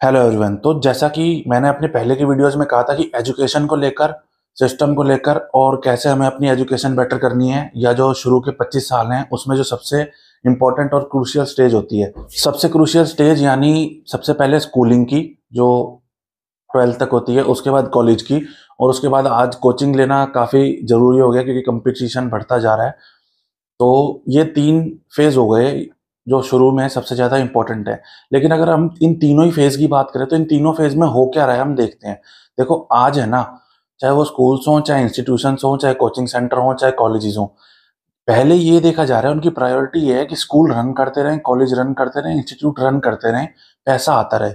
Hello everyone. तो जैसा कि मैंने अपने पहले की वीडियोस में कहा था कि एजुकेशन को लेकर, सिस्टम को लेकर और कैसे हमें अपनी एजुकेशन बेटर करनी है, या जो शुरू के 25 साल हैं उसमें जो सबसे इम्पोर्टेंट और क्रूशियल स्टेज होती है, सबसे क्रूशियल स्टेज यानी सबसे पहले स्कूलिंग की, जो 12th तक होती है, उसके बाद कॉलेज की, और उसके बाद आज कोचिंग लेना काफ़ी ज़रूरी हो गया क्योंकि कंपटीशन बढ़ता जा रहा है। तो ये 3 फेज़ हो गए जो शुरू में सबसे ज़्यादा इम्पोर्टेंट है। लेकिन अगर हम इन तीनों ही फेज़ की बात करें तो इन तीनों फेज़ में हो क्या रहा है हम देखते हैं। देखो आज है ना, चाहे वो स्कूल्स हों, चाहे इंस्टीट्यूशंस हों, चाहे कोचिंग सेंटर हों, चाहे कॉलेजेस हों, पहले ये देखा जा रहा है, उनकी प्रायोरिटी ये है कि स्कूल रन करते रहें, कॉलेज रन करते रहें, इंस्टीट्यूट रन करते रहें, पैसा आता रहे।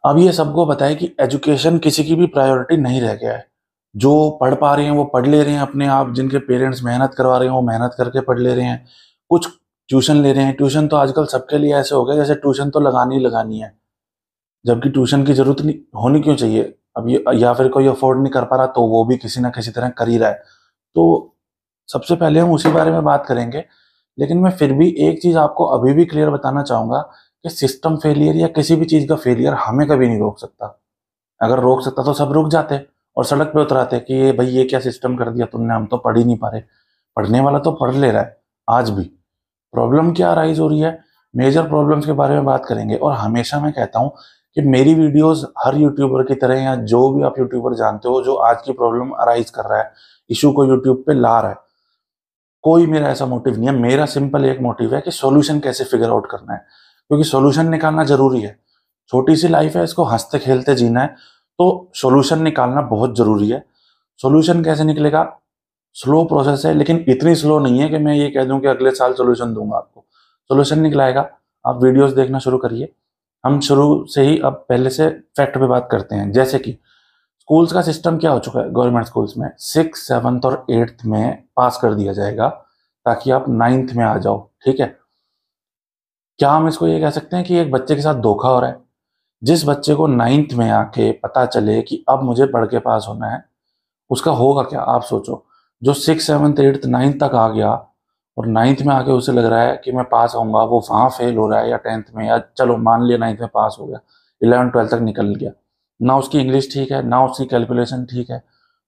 अब ये सबको पता है कि एजुकेशन किसी की भी प्रायोरिटी नहीं रह गया है। जो पढ़ पा रहे हैं वो पढ़ ले रहे हैं अपने आप, जिनके पेरेंट्स मेहनत करवा रहे हैं वो मेहनत करके पढ़ ले रहे हैं, कुछ ट्यूशन ले रहे हैं। ट्यूशन तो आजकल सबके लिए ऐसे हो गया जैसे ट्यूशन तो लगानी ही लगानी है, जबकि ट्यूशन की जरूरत नहीं होनी क्यों चाहिए। अब ये या फिर कोई अफोर्ड नहीं कर पा रहा तो वो भी किसी ना किसी तरह कर ही रहा है। तो सबसे पहले हम उसी बारे में बात करेंगे। लेकिन मैं फिर भी एक चीज आपको अभी भी क्लियर बताना चाहूंगा कि सिस्टम फेलियर या किसी भी चीज का फेलियर हमें कभी नहीं रोक सकता। अगर रोक सकता तो सब रुक जाते और सड़क पे उतराते कि ये भाई ये क्या सिस्टम कर दिया तुमने, हम तो पढ़ ही नहीं पा रहे। पढ़ने वाला तो पढ़ ले रहा है आज भी। प्रॉब्लम क्या राइज हो रही है, मेजर प्रॉब्लम्स के बारे में बात करेंगे। और हमेशा मैं कहता हूँ कि मेरी वीडियोस हर यूट्यूबर की तरह, या जो भी आप यूट्यूबर जानते हो जो आज की प्रॉब्लम अराइज कर रहा है, इशू को यूट्यूब पे ला रहा है, कोई मेरा ऐसा मोटिव नहीं है। मेरा सिंपल एक मोटिव है कि सॉल्यूशन कैसे फिगर आउट करना है, क्योंकि सॉल्यूशन निकालना जरूरी है। छोटी सी लाइफ है, इसको हंसते खेलते जीना है, तो सॉल्यूशन निकालना बहुत जरूरी है। सॉल्यूशन कैसे निकलेगा? स्लो प्रोसेस है, लेकिन इतनी स्लो नहीं है कि मैं ये कह दूं कि अगले साल सॉल्यूशन दूंगा आपको। सॉल्यूशन निकलाएगा, आप वीडियोस देखना शुरू करिए। हम शुरू से ही अब पहले से फैक्ट पे बात करते हैं। जैसे कि स्कूल्स का सिस्टम क्या हो चुका है, गवर्नमेंट स्कूल्स में 6, 7 और 8th में पास कर दिया जाएगा ताकि आप 9th में आ जाओ। ठीक है, क्या हम इसको ये कह सकते हैं कि एक बच्चे के साथ धोखा हो रहा है? जिस बच्चे को 9th में आके पता चले कि अब मुझे पढ़ के पास होना है, उसका होगा क्या आप सोचो। जो 6, 7, 8, 9 तक आ गया और 9th में आके उसे लग रहा है कि मैं पास होऊंगा, वो वहां फेल हो रहा है, या 10th में, या चलो मान लिया 9th में पास हो गया, 11, 12 तक निकल गया, ना उसकी इंग्लिश ठीक है ना उसकी कैलकुलेशन ठीक है,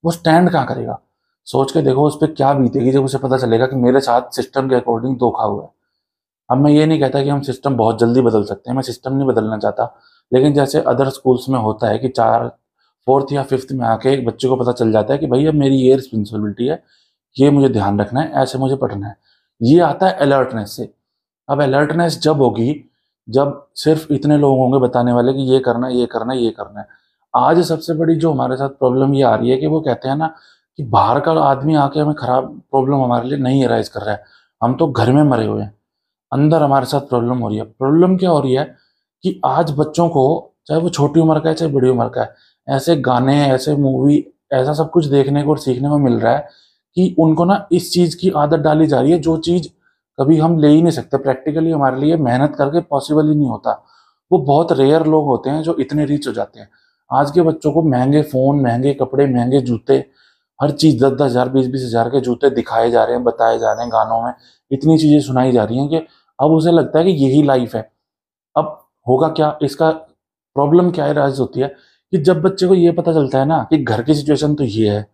वो स्टैंड कहाँ करेगा? सोच के देखो उस पर क्या बीतेगी जब उसे पता चलेगा कि मेरे साथ सिस्टम के अकॉर्डिंग धोखा हुआ है। अब मैं ये नहीं कहता कि हम सिस्टम बहुत जल्दी बदल सकते हैं, मैं सिस्टम नहीं बदलना चाहता। लेकिन जैसे अदर स्कूल्स में होता है कि 4th या 5th में आके एक बच्चे को पता चल जाता है कि भाई अब मेरी ये रिस्पॉन्सिबिलिटी है, ये मुझे ध्यान रखना है, ऐसे मुझे पढ़ना है। ये आता है अलर्टनेस से। अब अलर्टनेस जब होगी जब सिर्फ इतने लोग होंगे बताने वाले कि ये करना है, ये करना है, ये करना है। आज सबसे बड़ी जो हमारे साथ प्रॉब्लम ये आ रही है कि वो कहते हैं ना कि बाहर का आदमी आके हमें खराब प्रॉब्लम हमारे लिए नहीं अराइज कर रहा है, हम तो घर में मरे हुए हैं। अंदर हमारे साथ प्रॉब्लम हो रही है। प्रॉब्लम क्या हो रही है कि आज बच्चों को, चाहे वो छोटी उम्र का है चाहे बड़ी उम्र का है, ऐसे गाने, ऐसे मूवी, ऐसा सब कुछ देखने को और सीखने को मिल रहा है कि उनको ना इस चीज की आदत डाली जा रही है जो चीज कभी हम ले ही नहीं सकते, प्रैक्टिकली हमारे लिए मेहनत करके पॉसिबल ही नहीं होता। वो बहुत रेयर लोग होते हैं जो इतने रीच हो जाते हैं। आज के बच्चों को महंगे फोन, महंगे कपड़े, महंगे जूते, हर चीज 10-10 हजार, 20-20 हजार के जूते दिखाए जा रहे हैं, बताए जा रहे हैं, गानों में इतनी चीजें सुनाई जा रही हैं कि अब उसे लगता है कि यही लाइफ है। अब होगा क्या इसका? प्रॉब्लम क्या है राइज होती है कि जब बच्चे को ये पता चलता है ना कि घर की सिचुएशन तो ये है,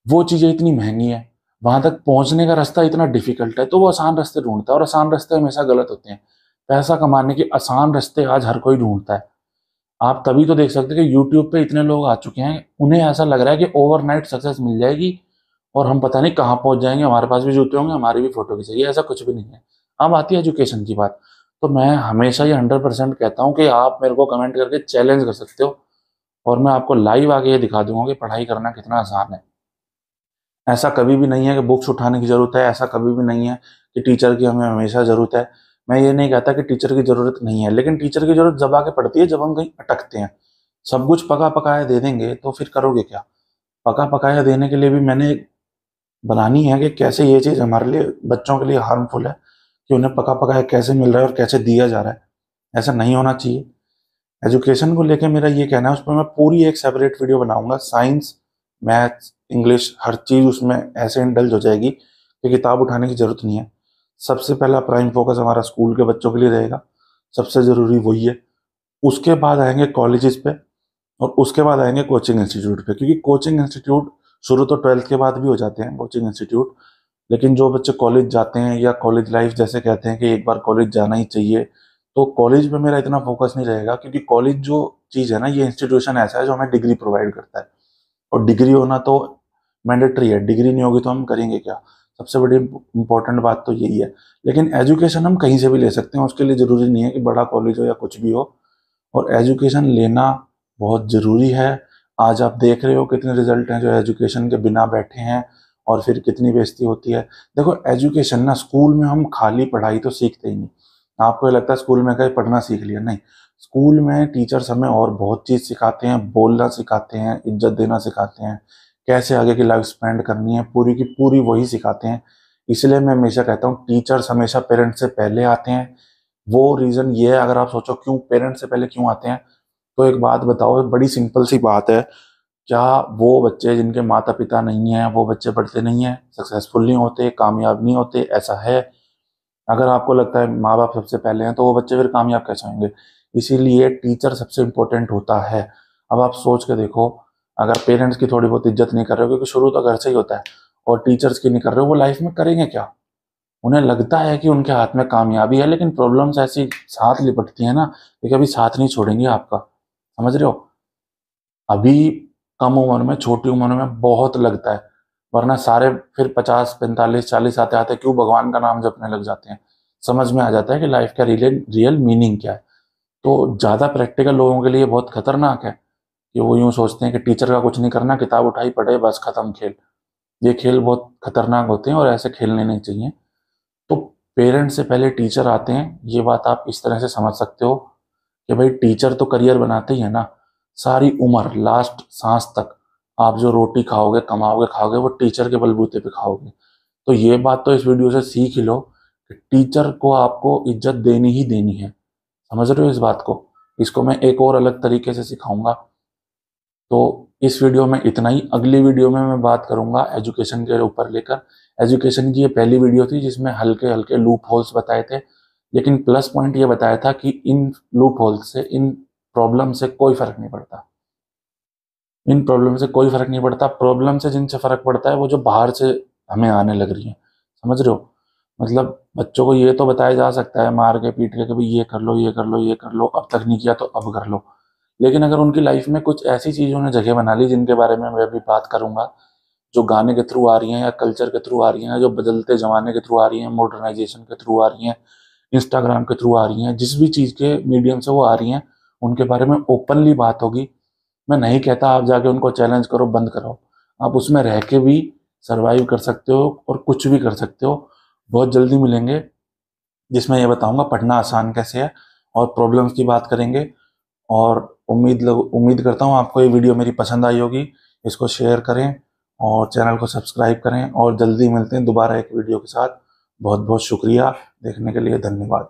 वो चीजें इतनी महंगी है, वहां तक पहुंचने का रास्ता इतना डिफिकल्ट है, तो वो आसान रास्ते ढूंढता है। और आसान रास्ते हमेशा गलत होते हैं। पैसा कमाने के आसान रास्ते आज हर कोई ढूंढता है। आप तभी तो देख सकते हैं कि यूट्यूब पे इतने लोग आ चुके हैं, उन्हें ऐसा लग रहा है कि ओवरनाइट सक्सेस मिल जाएगी और हम पता नहीं कहाँ पहुंच जाएंगे, हमारे पास भी जूते होंगे, हमारी भी फोटो खींचेगी। ऐसा कुछ भी नहीं है। अब आती है एजुकेशन की बात। तो मैं हमेशा ये 100% कहता हूँ कि आप मेरे को कमेंट करके चैलेंज कर सकते हो, और मैं आपको लाइव आके ये दिखा दूंगा कि पढ़ाई करना कितना आसान है। ऐसा कभी भी नहीं है कि बुक्स उठाने की जरूरत है, ऐसा कभी भी नहीं है कि टीचर की हमें हमेशा जरूरत है। मैं ये नहीं कहता कि टीचर की जरूरत नहीं है, लेकिन टीचर की जरूरत जब आके पड़ती है जब हम कहीं अटकते हैं। सब कुछ पका पकाया दे देंगे तो फिर करोगे क्या? पका पकाया देने के लिए भी मैंने बनानी है कि कैसे ये चीज़ हमारे लिए, बच्चों के लिए हार्मफुल है, कि उन्हें पका पकाया कैसे मिल रहा है और कैसे दिया जा रहा है। ऐसा नहीं होना चाहिए। एजुकेशन को लेके मेरा ये कहना है, उस पर मैं पूरी एक सेपरेट वीडियो बनाऊंगा। साइंस, मैथ्स, इंग्लिश, हर चीज़ उसमें ऐसे इंडल्ज हो जाएगी कि किताब उठाने की जरूरत नहीं है। सबसे पहला प्राइम फोकस हमारा स्कूल के बच्चों के लिए रहेगा, सबसे ज़रूरी वही है। उसके बाद आएंगे कॉलेजेस पे, और उसके बाद आएंगे कोचिंग इंस्टीट्यूट पे, क्योंकि कोचिंग इंस्टीट्यूट शुरू तो 12th के बाद भी हो जाते हैं कोचिंग इंस्टीट्यूट, लेकिन जो बच्चे कॉलेज जाते हैं या कॉलेज लाइफ जैसे कहते हैं कि एक बार कॉलेज जाना ही चाहिए, तो कॉलेज पे मेरा इतना फोकस नहीं रहेगा, क्योंकि कॉलेज जो चीज़ है ना, ये इंस्टीट्यूशन ऐसा है जो हमें डिग्री प्रोवाइड करता है, और डिग्री होना तो मैंडेटरी है, डिग्री नहीं होगी तो हम करेंगे क्या। सबसे बड़ी इंपॉर्टेंट बात तो यही है। लेकिन एजुकेशन हम कहीं से भी ले सकते हैं, उसके लिए ज़रूरी नहीं है कि बड़ा कॉलेज हो या कुछ भी हो, और एजुकेशन लेना बहुत ज़रूरी है। आज आप देख रहे हो कितने रिजल्ट हैं जो एजुकेशन के बिना बैठे हैं, और फिर कितनी बेइज्जती होती है। देखो एजुकेशन ना, स्कूल में हम खाली पढ़ाई तो सीखते ही नहीं। आपको ये लगता है स्कूल में कहीं पढ़ना सीख लिया, नहीं। स्कूल में टीचर्स हमें और बहुत चीज़ सिखाते हैं, बोलना सिखाते हैं, इज्जत देना सिखाते हैं, कैसे आगे की लाइफ स्पेंड करनी है, पूरी की पूरी वही सिखाते हैं। इसलिए मैं हमेशा कहता हूँ टीचर्स हमेशा पेरेंट्स से पहले आते हैं। वो रीज़न ये है, अगर आप सोचो क्यों पेरेंट्स से पहले क्यों आते हैं, तो एक बात बताओ, बड़ी सिंपल सी बात है। क्या वो बच्चे जिनके माता पिता नहीं हैं, वो बच्चे पढ़ते नहीं हैं, सक्सेसफुल नहीं होते, कामयाब नहीं होते? ऐसा है। अगर आपको लगता है माँ बाप सबसे पहले हैं, तो वो बच्चे फिर कामयाब कैसे होंगे? इसीलिए टीचर सबसे इम्पोर्टेंट होता है। अब आप सोच के देखो, अगर पेरेंट्स की थोड़ी बहुत इज्जत नहीं कर रहे हो, क्योंकि शुरू तो घर से ही होता है, और टीचर्स की नहीं कर रहे हो, वो लाइफ में करेंगे क्या? उन्हें लगता है कि उनके हाथ में कामयाबी है, लेकिन प्रॉब्लम्स ऐसी साथ लिपटती है ना कि कभी साथ नहीं छोड़ेंगे आपका। समझ रहे हो? अभी कम उम्र में, छोटी उम्र में बहुत लगता है, वरना सारे फिर 50 45 40 आते आते क्यों भगवान का नाम जपने लग जाते हैं। समझ में आ जाता है कि लाइफ का रियल रियल मीनिंग क्या है। तो ज़्यादा प्रैक्टिकल लोगों के लिए बहुत खतरनाक है कि वो यूं सोचते हैं कि टीचर का कुछ नहीं करना, किताब उठाई पढ़े बस खत्म खेल। ये खेल बहुत खतरनाक होते हैं और ऐसे खेलने नहीं चाहिए। तो पेरेंट्स से पहले टीचर आते हैं, ये बात आप इस तरह से समझ सकते हो कि भाई टीचर तो करियर बनाते ही है ना। सारी उम्र लास्ट सांस तक आप जो रोटी खाओगे, कमाओगे, खाओगे, वो टीचर के बलबूते पे खाओगे। तो ये बात तो इस वीडियो से सीख ही लो कि टीचर को आपको इज्जत देनी ही देनी है। समझ रहे हो इस बात को? इसको मैं एक और अलग तरीके से सिखाऊंगा। तो इस वीडियो में इतना ही। अगली वीडियो में मैं बात करूंगा एजुकेशन के ऊपर लेकर। एजुकेशन की ये पहली वीडियो थी जिसमें हल्के हल्के लूप होल्स बताए थे, लेकिन प्लस पॉइंट ये बताया था कि इन लूप होल्स से, इन प्रॉब्लम से कोई फर्क नहीं पड़ता। इन प्रॉब्लम से कोई फर्क नहीं पड़ता। प्रॉब्लम से जिनसे फर्क पड़ता है वो जो बाहर से हमें आने लग रही है। समझ रहे हो? मतलब बच्चों को ये तो बताया जा सकता है मार के पीट के कि भाई ये कर लो, ये कर लो, ये कर लो, अब तक नहीं किया तो अब कर लो। लेकिन अगर उनकी लाइफ में कुछ ऐसी चीजों ने जगह बना ली जिनके बारे में मैं अभी बात करूंगा, जो गाने के थ्रू आ रही हैं, या कल्चर के थ्रू आ रही हैं, जो बदलते जमाने के थ्रू आ रही हैं, मॉडर्नाइजेशन के थ्रू आ रही हैं, इंस्टाग्राम के थ्रू आ रही हैं, जिस भी चीज़ के मीडियम से वो आ रही हैं, उनके बारे में ओपनली बात होगी। मैं नहीं कहता आप जाके उनको चैलेंज करो, बंद कराओ। आप उसमें रह के भी सर्वाइव कर सकते हो और कुछ भी कर सकते हो। बहुत जल्दी मिलेंगे जिसमें ये बताऊंगा पढ़ना आसान कैसे है, और प्रॉब्लम्स की बात करेंगे। और उम्मीद करता हूँ आपको ये वीडियो मेरी पसंद आई होगी। इसको शेयर करें और चैनल को सब्सक्राइब करें, और जल्दी मिलते हैं दोबारा एक वीडियो के साथ। बहुत बहुत शुक्रिया देखने के लिए, धन्यवाद।